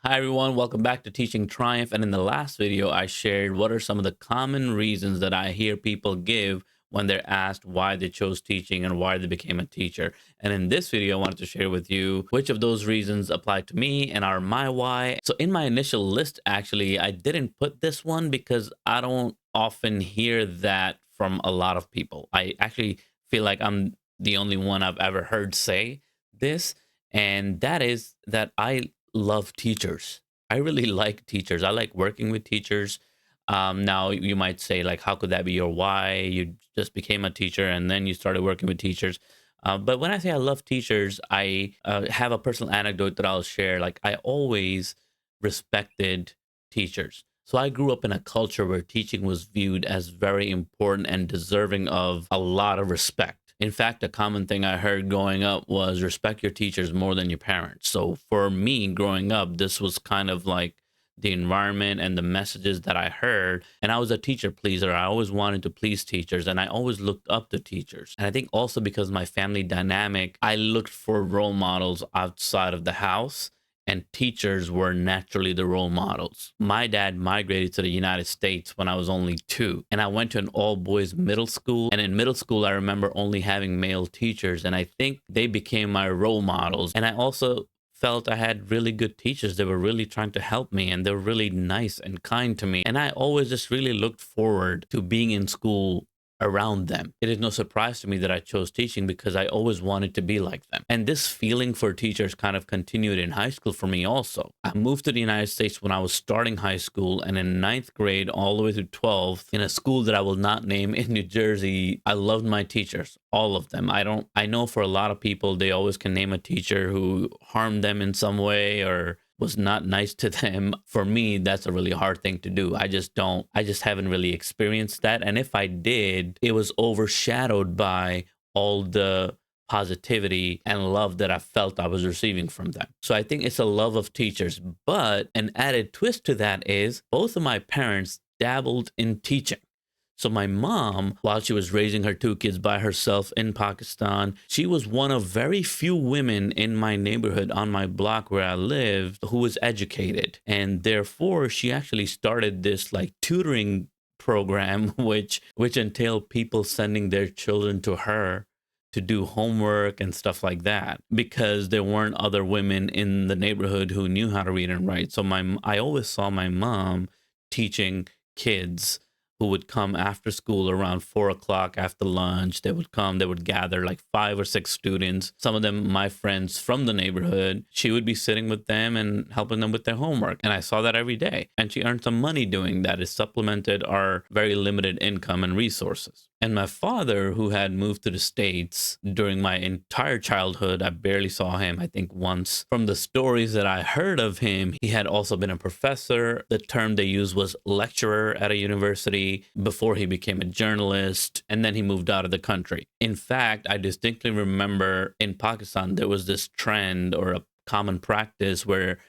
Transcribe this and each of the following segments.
Hi everyone, welcome back to Teaching Triumph. And in the last video, I shared what are some of the common reasons that I hear people give when they're asked why they chose teaching and why they became a teacher. And in this video, I wanted to share with you which of those reasons apply to me and are my why. So in my initial list, actually, I didn't put this one because I don't often hear that from a lot of people. I actually feel like I'm the only one I've ever heard say this, and that is that I love teachers. I really like teachers. I like working with teachers. Now you might say, like, how could that be your why? You just became a teacher and then you started working with teachers. But when I say I love teachers, I have a personal anecdote that I'll share. Like, I always respected teachers. So I grew up in a culture where teaching was viewed as very important and deserving of a lot of respect. In fact, a common thing I heard growing up was respect your teachers more than your parents. So for me growing up, this was kind of like the environment and the messages that I heard. And I was a teacher pleaser. I always wanted to please teachers and I always looked up to teachers. And I think also because my family dynamic, I looked for role models outside of the house, and teachers were naturally the role models. My dad migrated to the United States when I was only 2, and I went to an all boys middle school. And in middle school, I remember only having male teachers, and I think they became my role models. And I also felt I had really good teachers. They were really trying to help me, and they were really nice and kind to me. And I always just really looked forward to being in school around them. It is no surprise to me that I chose teaching because I always wanted to be like them. And this feeling for teachers kind of continued in high school for me also. I moved to the United States when I was starting high school, and in ninth grade all the way through 12th in a school that I will not name in New Jersey. I loved my teachers, all of them. I know for a lot of people, they always can name a teacher who harmed them in some way or was not nice to them. For me, that's a really hard thing to do. I just haven't really experienced that. And if I did, it was overshadowed by all the positivity and love that I felt I was receiving from them. So I think it's a love of teachers. But an added twist to that is both of my parents dabbled in teaching. So my mom, while she was raising her 2 kids by herself in Pakistan, she was one of very few women in my neighborhood on my block where I lived who was educated. And therefore, she actually started this like tutoring program, which entailed people sending their children to her to do homework and stuff like that because there weren't other women in the neighborhood who knew how to read and write. So I always saw my mom teaching kids who would come after school around 4 o'clock after lunch. They would come, they would gather like 5 or 6 students, some of them my friends from the neighborhood. She would be sitting with them and helping them with their homework. And I saw that every day. And she earned some money doing that. It supplemented our very limited income and resources. And my father, who had moved to the States during my entire childhood, I barely saw him, I think once. From the stories that I heard of him, he had also been a professor. The term they used was lecturer at a university before he became a journalist, and then he moved out of the country. In fact, I distinctly remember in Pakistan, there was this trend or a common practice where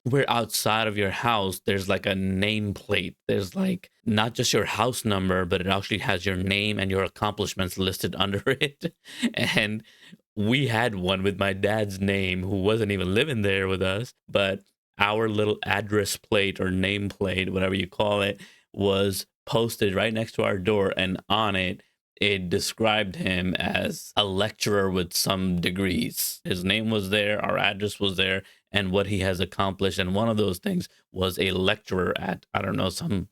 where outside of your house there's like a nameplate. There's like not just your house number, but it actually has your name and your accomplishments listed under it. And we had one with my dad's name, who wasn't even living there with us, but our little address plate or nameplate, whatever you call it, was posted right next to our door, and on it it described him as a lecturer with some degrees. His name was there, our address was there, and what he has accomplished. And one of those things was a lecturer at, I don't know, some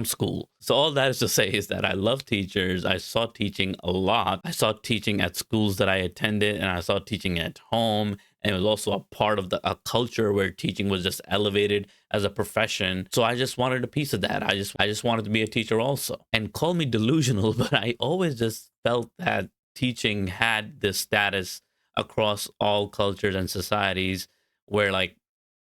school. So all that is to say is that I love teachers. I saw teaching a lot. I saw teaching at schools that I attended, and I saw teaching at home. And it was also a part of a culture where teaching was just elevated as a profession. So I just wanted a piece of that. I just wanted to be a teacher also. And call me delusional, but I always just felt that teaching had this status across all cultures and societies where like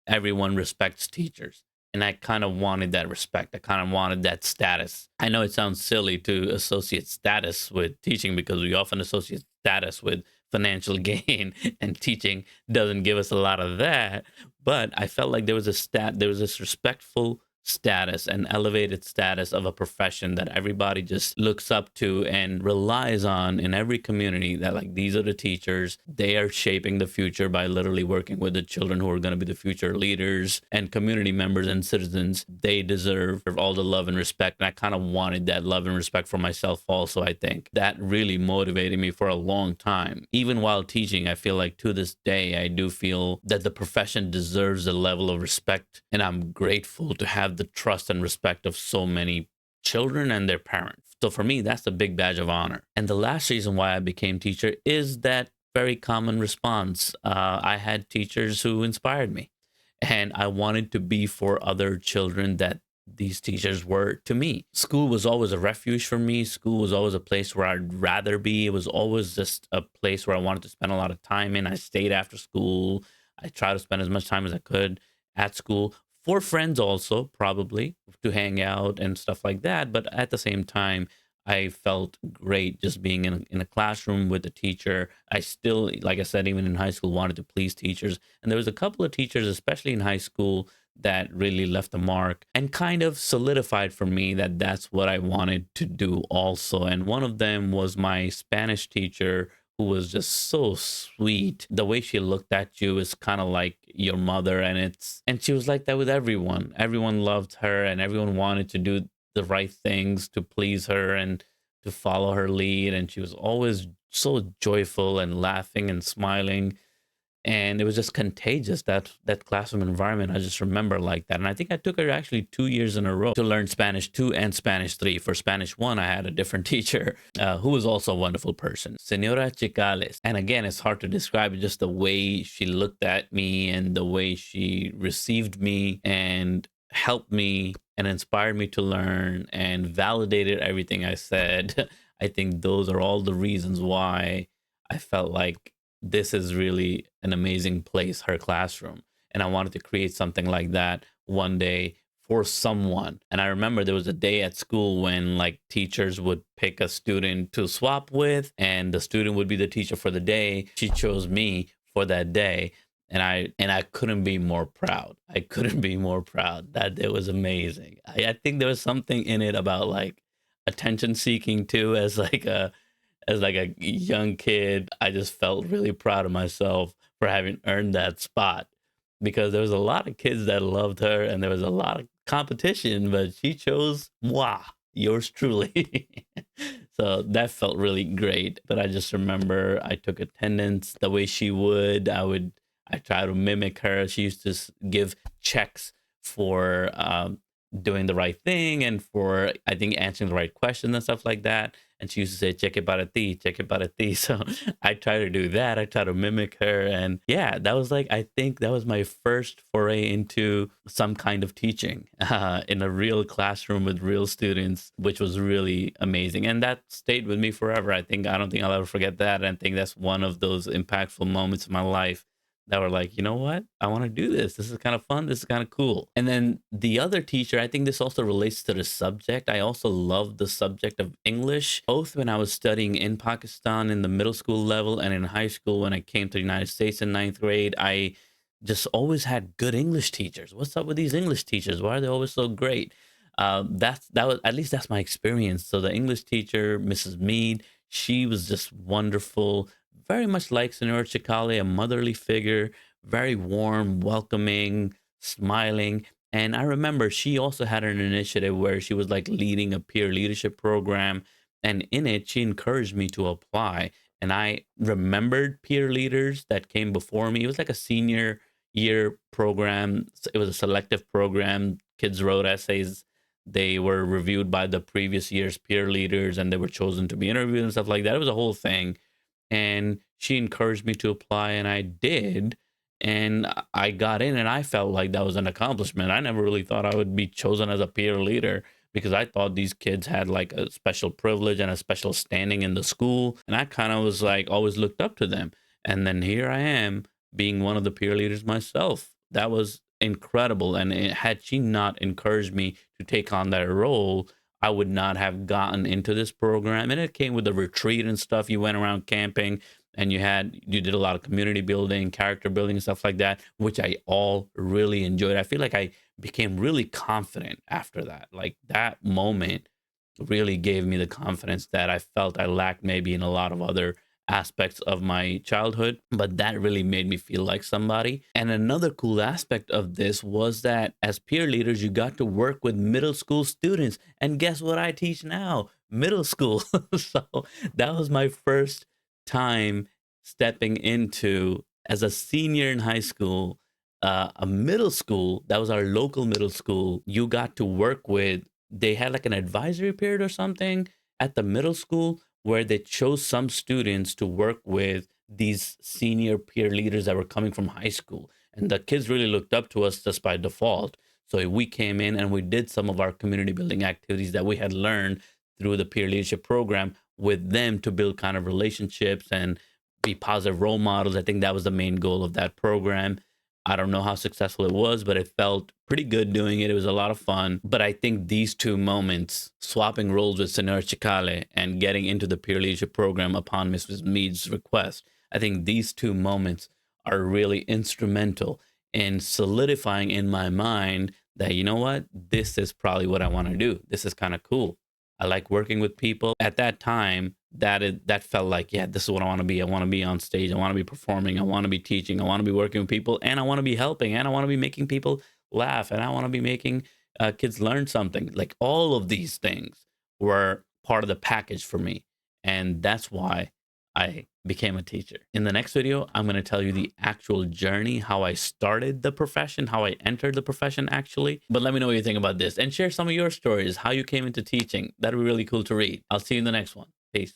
everyone respects teachers. And I kind of wanted that respect. I kind of wanted that status. I know it sounds silly to associate status with teaching because we often associate status with financial gain, and teaching doesn't give us a lot of that. But I felt like there was this respectful status and elevated status of a profession that everybody just looks up to and relies on in every community, that like these are the teachers, they are shaping the future by literally working with the children who are going to be the future leaders and community members and citizens. They deserve all the love and respect, and I kind of wanted that love and respect for myself also. I think that really motivated me for a long time. Even while teaching, I feel like to this day I do feel that the profession deserves a level of respect, and I'm grateful to have the trust and respect of so many children and their parents. So for me, that's a big badge of honor. And the last reason why I became teacher is that very common response. I had teachers who inspired me, and I wanted to be for other children that these teachers were to me. School was always a refuge for me. School was always a place where I'd rather be. It was always just a place where I wanted to spend a lot of time in. I stayed after school. I tried to spend as much time as I could at school for friends, also, probably to hang out and stuff like that. But at the same time, I felt great just being in a classroom with a teacher. I still, like I said, even in high school, wanted to please teachers. And there was a couple of teachers, especially in high school, that really left a mark and kind of solidified for me that that's what I wanted to do also. And one of them was my Spanish teacher, who was just so sweet. The way she looked at you is kind of like your mother, and she was like that with everyone. Everyone loved her, and everyone wanted to do the right things to please her and to follow her lead. And she was always so joyful and laughing and smiling, and it was just contagious, that classroom environment. I just remember like that. And I think I took her actually 2 years in a row to learn Spanish 2 and Spanish 3. For Spanish 1, I had a different teacher who was also a wonderful person, Senora Chicales. And again, it's hard to describe it, just the way she looked at me and the way she received me and helped me and inspired me to learn and validated everything I said. I think those are all the reasons why I felt like this is really an amazing place, her classroom. And I wanted to create something like that one day for someone. And I remember there was a day at school when like teachers would pick a student to swap with, and the student would be the teacher for the day. She chose me for that day. And I couldn't be more proud. I couldn't be more proud. That day was amazing. I think there was something in it about like attention seeking too, as like a young kid. I just felt really proud of myself for having earned that spot, because there was a lot of kids that loved her and there was a lot of competition, but she chose moi, yours truly. So that felt really great. But I just remember I took attendance the way she would. I try to mimic her. She used to give checks for doing the right thing and for, I think, answering the right question and stuff like that. And she used to say, check it para ti, check it para ti. So I try to do that. I try to mimic her. And yeah, that was like, I think that was my first foray into some kind of teaching in a real classroom with real students, which was really amazing. And that stayed with me forever. I don't think I'll ever forget that. And I think that's one of those impactful moments in my life that were like, you know what? I want to do this. This is kind of fun. This is kind of cool. And then the other teacher, I think this also relates to the subject. I also loved the subject of English, both when I was studying in Pakistan in the middle school level and in high school when I came to the United States in ninth grade. I just always had good English teachers. What's up with these English teachers? Why are they always so great? That was, at least that's my experience. So the English teacher, Mrs. Mead, she was just wonderful, very much like Senora Chicale, a motherly figure, very warm, welcoming, smiling. And I remember she also had an initiative where she was like leading a peer leadership program. And in it, she encouraged me to apply. And I remembered peer leaders that came before me. It was like a senior year program. It was a selective program. Kids wrote essays. They were reviewed by the previous year's peer leaders and they were chosen to be interviewed and stuff like that. It was a whole thing, and she encouraged me to apply, and I did. And I got in, and I felt like that was an accomplishment. I never really thought I would be chosen as a peer leader, because I thought these kids had like a special privilege and a special standing in the school, and I kind of was like always looked up to them. And then here I am being one of the peer leaders myself. That was incredible. And had she not encouraged me to take on that role, I would not have gotten into this program. And it came with a retreat and stuff. You went around camping and you did a lot of community building, character building, and stuff like that, which I all really enjoyed. I feel like I became really confident after that. Like that moment really gave me the confidence that I felt I lacked maybe in a lot of other aspects of my childhood, but that really made me feel like somebody. And another cool aspect of this was that as peer leaders, you got to work with middle school students. And guess what I teach now? Middle school. So that was my first time stepping into, as a senior in high school, a middle school. That was our local middle school. You got to work with, they had like an advisory period or something at the middle school where they chose some students to work with these senior peer leaders that were coming from high school. And the kids really looked up to us just by default. So we came in and we did some of our community building activities that we had learned through the peer leadership program with them to build kind of relationships and be positive role models. I think that was the main goal of that program. I don't know how successful it was, but it felt pretty good doing it. It was a lot of fun. But I think these two moments, swapping roles with Senor Chicale and getting into the peer leadership program upon Mrs. Mead's request, I think these two moments are really instrumental in solidifying in my mind that, you know what, this is probably what I want to do. This is kind of cool. I like working with people. At that time, that felt like, yeah, this is what I want to be. I want to be on stage. I want to be performing. I want to be teaching. I want to be working with people, and I want to be helping, and I want to be making people laugh, and I want to be making kids learn something. Like all of these things were part of the package for me, and that's why I became a teacher. In the next video, I'm going to tell you the actual journey, how I started the profession, how I entered the profession actually. But let me know what you think about this and share some of your stories, how you came into teaching. That'd be really cool to read. I'll see you in the next one. Peace.